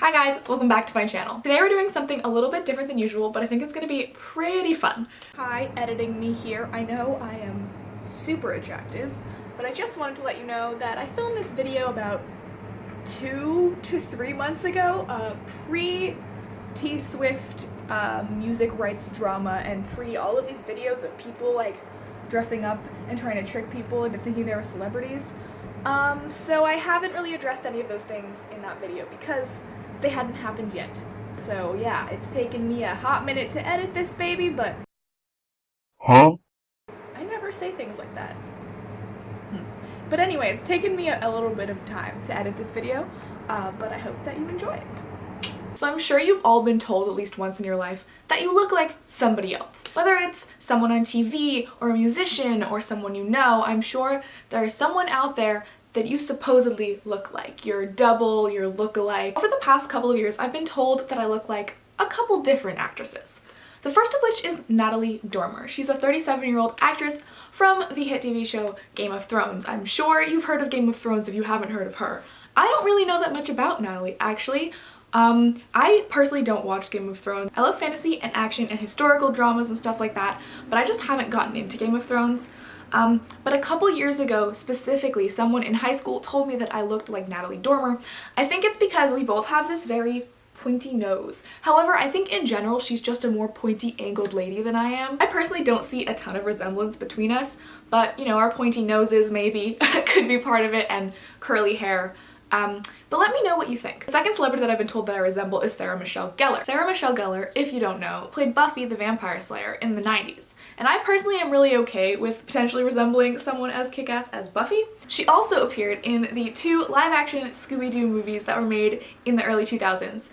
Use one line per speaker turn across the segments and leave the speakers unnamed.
Hi guys, welcome back to my channel. Today we're doing something a little bit different than usual, but I think it's gonna be pretty fun. Hi, editing me here. I know I am super attractive, but I just wanted to let you know that I filmed this video about 2 to 3 months ago, pre-T Swift music rights drama and pre all of these videos of people like dressing up and trying to trick people into thinking they were celebrities. So I haven't really addressed any of those things in that video because they hadn't happened yet. So yeah, it's taken me a hot minute to edit this baby, but I never say things like that. But anyway, it's taken me a little bit of time to edit this video, but I hope that you enjoy it. So I'm sure you've all been told at least once in your life that you look like somebody else. Whether it's someone on TV or a musician or someone you know, I'm sure there is someone out there that you supposedly look like. Your double, your lookalike. Over the past couple of years, I've been told that I look like a couple different actresses. The first of which is Natalie Dormer. She's a 37-year-old actress from the hit TV show Game of Thrones. I'm sure you've heard of Game of Thrones if you haven't heard of her. I don't really know that much about Natalie, actually. I personally don't watch Game of Thrones. I love fantasy and action and historical dramas and stuff like that, but I just haven't gotten into Game of Thrones. But a couple years ago, specifically, someone in high school told me that I looked like Natalie Dormer. I think it's because we both have this very pointy nose. However, I think in general she's just a more pointy angled lady than I am. I personally don't see a ton of resemblance between us, but you know, our pointy noses maybe could be part of it, and curly hair. But let me know what you think. The second celebrity that I've been told that I resemble is Sarah Michelle Gellar. Sarah Michelle Gellar, if you don't know, played Buffy the Vampire Slayer in the 90s. And I personally am really okay with potentially resembling someone as kick-ass as Buffy. She also appeared in the 2 live-action Scooby-Doo movies that were made in the early 2000s.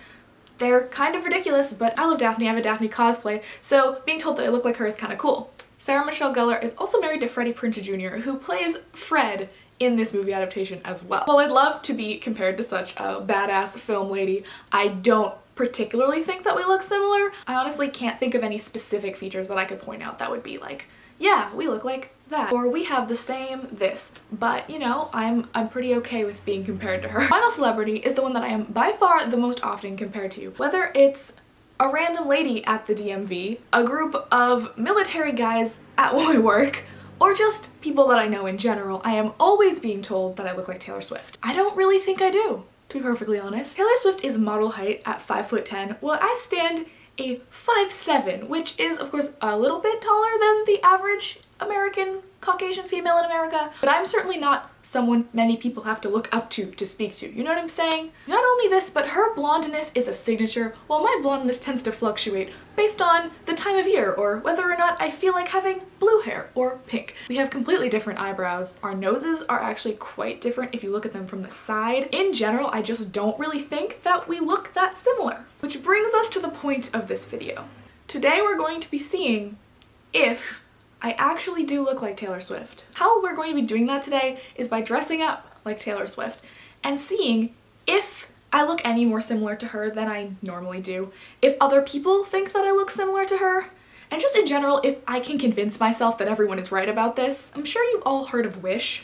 They're kind of ridiculous, but I love Daphne, I have a Daphne cosplay, so being told that I look like her is kind of cool. Sarah Michelle Gellar is also married to Freddie Prinze Jr., who plays Fred in this movie adaptation as well. While I'd love to be compared to such a badass film lady, I don't particularly think that we look similar. I honestly can't think of any specific features that I could point out that would be like, yeah, we look like that, or we have the same this, but you know, I'm pretty okay with being compared to her. Final celebrity is the one that I am by far the most often compared to, whether it's a random lady at the DMV, a group of military guys at my work, or just people that I know in general. I am always being told that I look like Taylor Swift. I don't really think I do, to be perfectly honest. Taylor Swift is model height at 5'10", while I stand a 5'7", which is of course a little bit taller than the average American Caucasian female in America, but I'm certainly not someone many people have to look up to speak to. You know what I'm saying? Not only this, but her blondness is a signature, while my blondness tends to fluctuate based on the time of year or whether or not I feel like having blue hair or pink. We have completely different eyebrows. Our noses are actually quite different if you look at them from the side. In general, I just don't really think that we look that similar. Which brings us to the point of this video. Today we're going to be seeing if I actually do look like Taylor Swift. How we're going to be doing that today is by dressing up like Taylor Swift and seeing if I look any more similar to her than I normally do, if other people think that I look similar to her, and just in general if I can convince myself that everyone is right about this. I'm sure you've all heard of Wish.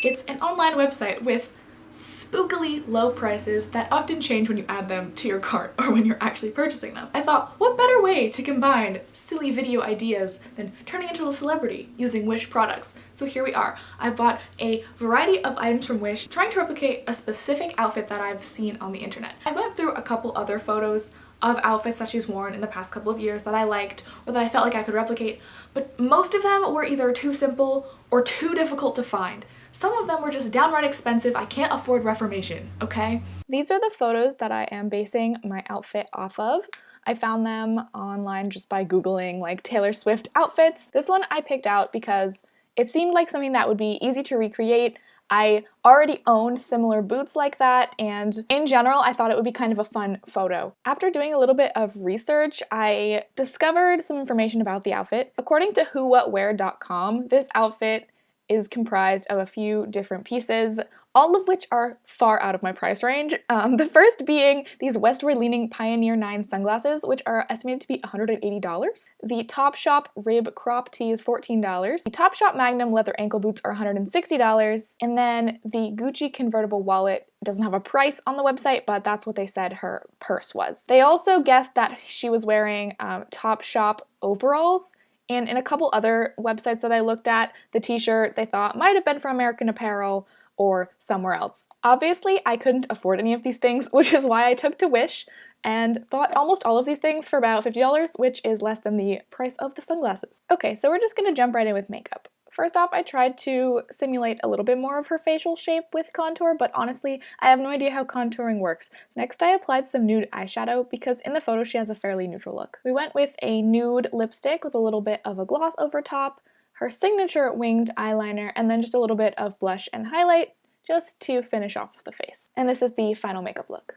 It's an online website with spookily low prices that often change when you add them to your cart or when you're actually purchasing them. I thought, what better way to combine silly video ideas than turning into a celebrity using Wish products? So here we are. I bought a variety of items from Wish, trying to replicate a specific outfit that I've seen on the internet. I went through a couple other photos of outfits that she's worn in the past couple of years that I liked or that I felt like I could replicate, but most of them were either too simple or too difficult to find. Some of them were just downright expensive. I can't afford reformation, okay? These are the photos that I am basing my outfit off of. I found them online just by Googling like Taylor Swift outfits. This one I picked out because it seemed like something that would be easy to recreate. I already owned similar boots like that, and in general, I thought it would be kind of a fun photo. After doing a little bit of research, I discovered some information about the outfit. According to whowhatwear.com, this outfit is comprised of a few different pieces, all of which are far out of my price range. The first being these westward-leaning Pioneer 9 sunglasses, which are estimated to be $180. The Topshop Rib Crop Tee is $14. The Topshop Magnum leather ankle boots are $160. And then the Gucci convertible wallet doesn't have a price on the website, but that's what they said her purse was. They also guessed that she was wearing Topshop overalls. And in a couple other websites that I looked at, the t-shirt they thought might have been from American Apparel or somewhere else. Obviously, I couldn't afford any of these things, which is why I took to Wish and bought almost all of these things for about $50, which is less than the price of the sunglasses. Okay, so we're just gonna jump right in with makeup. First off, I tried to simulate a little bit more of her facial shape with contour, but honestly, I have no idea how contouring works. Next, I applied some nude eyeshadow because in the photo she has a fairly neutral look. We went with a nude lipstick with a little bit of a gloss over top, her signature winged eyeliner, and then just a little bit of blush and highlight just to finish off the face. And this is the final makeup look.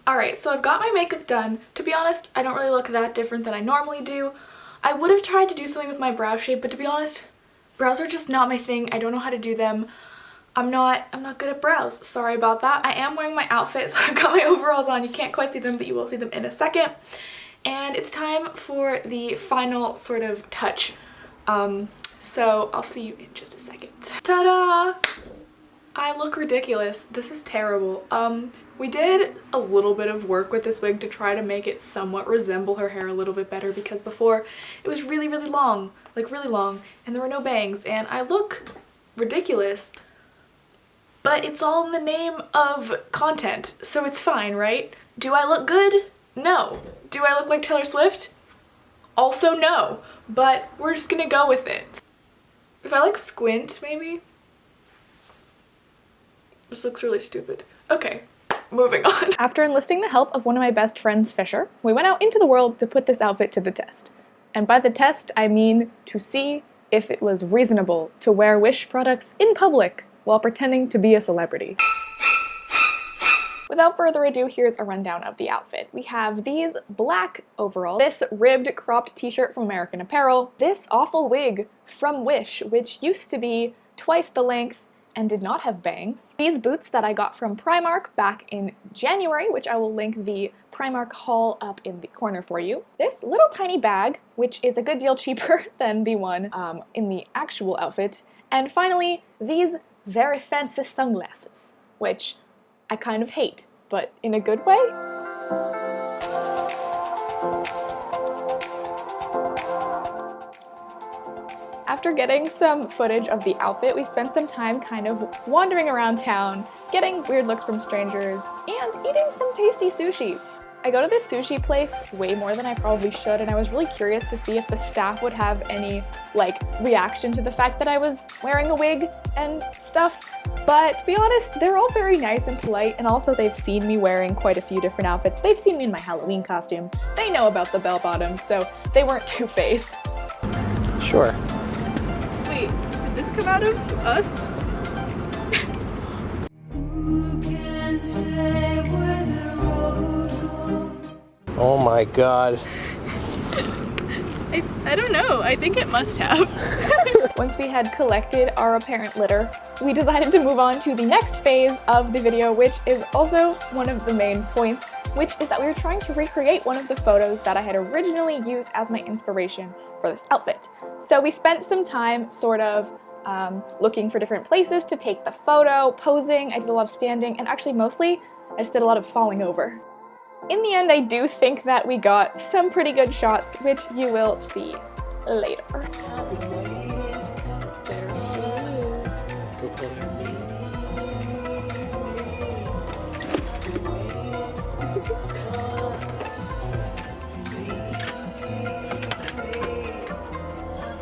Alright, so I've got my makeup done. To be honest, I don't really look that different than I normally do. I would have tried to do something with my brow shape, but to be honest, brows are just not my thing. I don't know how to do them. I'm not good at brows. Sorry about that. I am wearing my outfit, so I've got my overalls on. You can't quite see them, but you will see them in a second. And it's time for the final sort of touch. So I'll see you in just a second. Ta-da! I look ridiculous. This is terrible. We did a little bit of work with this wig to try to make it somewhat resemble her hair a little bit better because before it was really, really long, like really long, and there were no bangs, and I look ridiculous, but it's all in the name of content, so it's fine, right? Do I look good? No. Do I look like Taylor Swift? Also no, but we're just gonna go with it. If I like squint, maybe? This looks really stupid. Okay. Moving on. After enlisting the help of one of my best friends, Fisher, we went out into the world to put this outfit to the test. And by the test, I mean to see if it was reasonable to wear Wish products in public while pretending to be a celebrity. Without further ado, here's a rundown of the outfit. We have these black overalls, this ribbed cropped t-shirt from American Apparel, this awful wig from Wish, which used to be twice the length and did not have bangs. These boots that I got from Primark back in January, which I will link the Primark haul up in the corner for you. This little tiny bag, which is a good deal cheaper than the one in the actual outfit. And finally, these very fancy sunglasses, which I kind of hate, but in a good way. After getting some footage of the outfit, we spent some time kind of wandering around town, getting weird looks from strangers, and eating some tasty sushi. I go to this sushi place way more than I probably should, and I was really curious to see if the staff would have any, reaction to the fact that I was wearing a wig and stuff. But to be honest, they're all very nice and polite, and also they've seen me wearing quite a few different outfits. They've seen me in my Halloween costume. They know about the bell bottoms, so they weren't too phased.
Sure.
Wait, did this come out of us?
Who can say where the road goes?
Oh my god.
I don't know. I think it must have. Once we had collected our apparent litter, we decided to move on to the next phase of the video, which is also one of the main points, which is that we were trying to recreate one of the photos that I had originally used as my inspiration for this outfit. So we spent some time sort of looking for different places to take the photo, posing. I did a lot of standing, and actually mostly I just did a lot of falling over. In the end, I do think that we got some pretty good shots, which you will see later.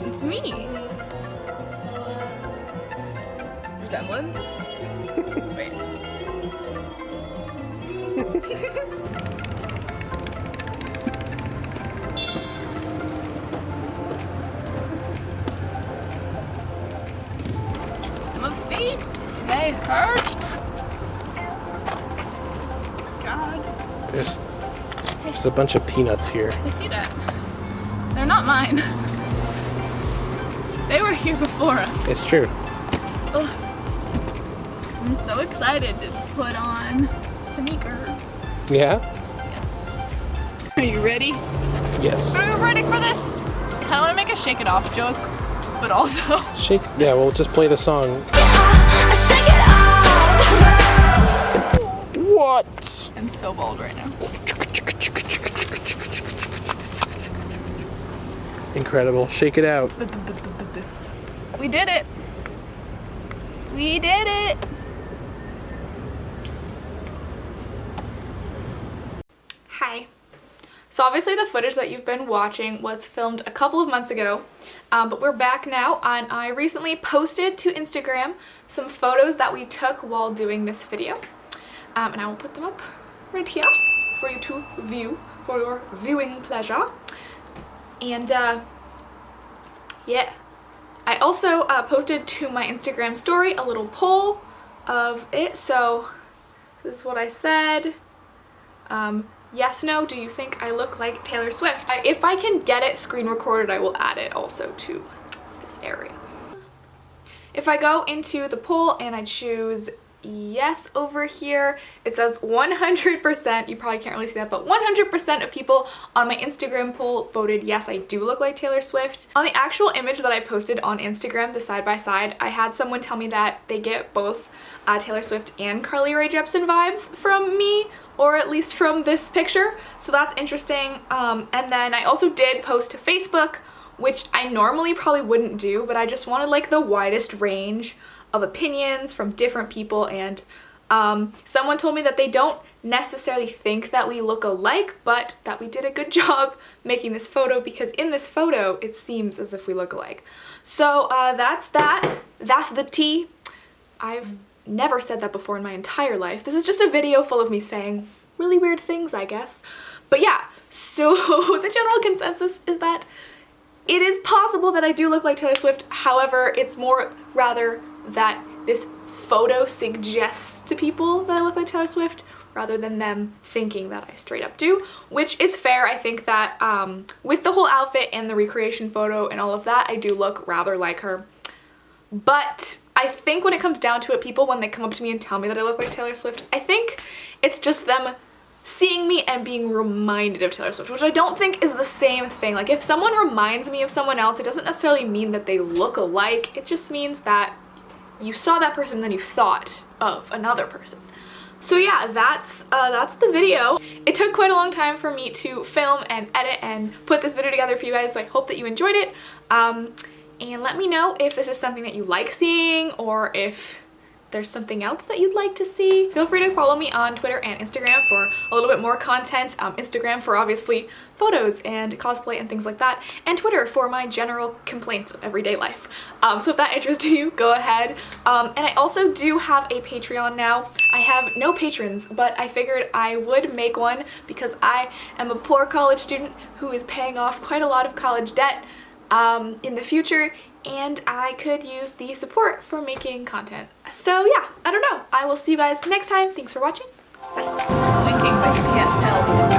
It's me! Resemblance? Wait. My feet, they hurt. God.
There's a bunch of peanuts here.
I see that. They're not mine. They were here before us.
It's true.
Ugh. I'm so excited to put on sneakers.
Yeah?
Yes. Are you ready?
Yes.
Are you ready for this? I kind of want to make a shake it off joke, but also.
Shake. Yeah, we'll just play the song.
Shake it off.
What?
I'm so bald right now.
Incredible. Shake it out.
We did it. We did it. Hi. So obviously the footage that you've been watching was filmed a couple of months ago, but we're back now, and I recently posted to Instagram some photos that we took while doing this video, and I will put them up right here for you to view for your viewing pleasure. And yeah, I also posted to my Instagram story a little poll of it. So this is what I said. Yes, no, do you think I look like Taylor Swift? If I can get it screen recorded, I will add it also to this area. If I go into the poll and I choose yes over here, it says 100%, you probably can't really see that, but 100% of people on my Instagram poll voted yes, I do look like Taylor Swift. On the actual image that I posted on Instagram, the side by side, I had someone tell me that they get both Taylor Swift and Carly Rae Jepsen vibes from me, or at least from this picture, so that's interesting. And then I also did post to Facebook, which I normally probably wouldn't do, but I just wanted like the widest range of opinions from different people, and someone told me that they don't necessarily think that we look alike, but that we did a good job making this photo, because in this photo it seems as if we look alike. So that's that. That's the tea. I've never said that before in my entire life. This is just a video full of me saying really weird things, I guess. But yeah, so the general consensus is that it is possible that I do look like Taylor Swift. However, it's more rather that this photo suggests to people that I look like Taylor Swift rather than them thinking that I straight up do, which is fair. I think that with the whole outfit and the recreation photo and all of that, I do look rather like her. But I think when it comes down to it, people, when they come up to me and tell me that I look like Taylor Swift, I think it's just them seeing me and being reminded of Taylor Swift, which I don't think is the same thing. Like, if someone reminds me of someone else, it doesn't necessarily mean that they look alike. It just means that you saw that person and then you thought of another person. So yeah, that's the video. It took quite a long time for me to film and edit and put this video together for you guys, so I hope that you enjoyed it. And let me know if this is something that you like seeing, or if there's something else that you'd like to see. Feel free to follow me on Twitter and Instagram for a little bit more content. Instagram for obviously photos and cosplay and things like that, and Twitter for my general complaints of everyday life. So if that interests you, go ahead. And I also do have a Patreon now. I have no patrons, but I figured I would make one because I am a poor college student who is paying off quite a lot of college debt in the future, and I could use the support for making content. So yeah, I don't know. I will see you guys next time. Thanks for watching. Bye. I'm winking, but you can't tell because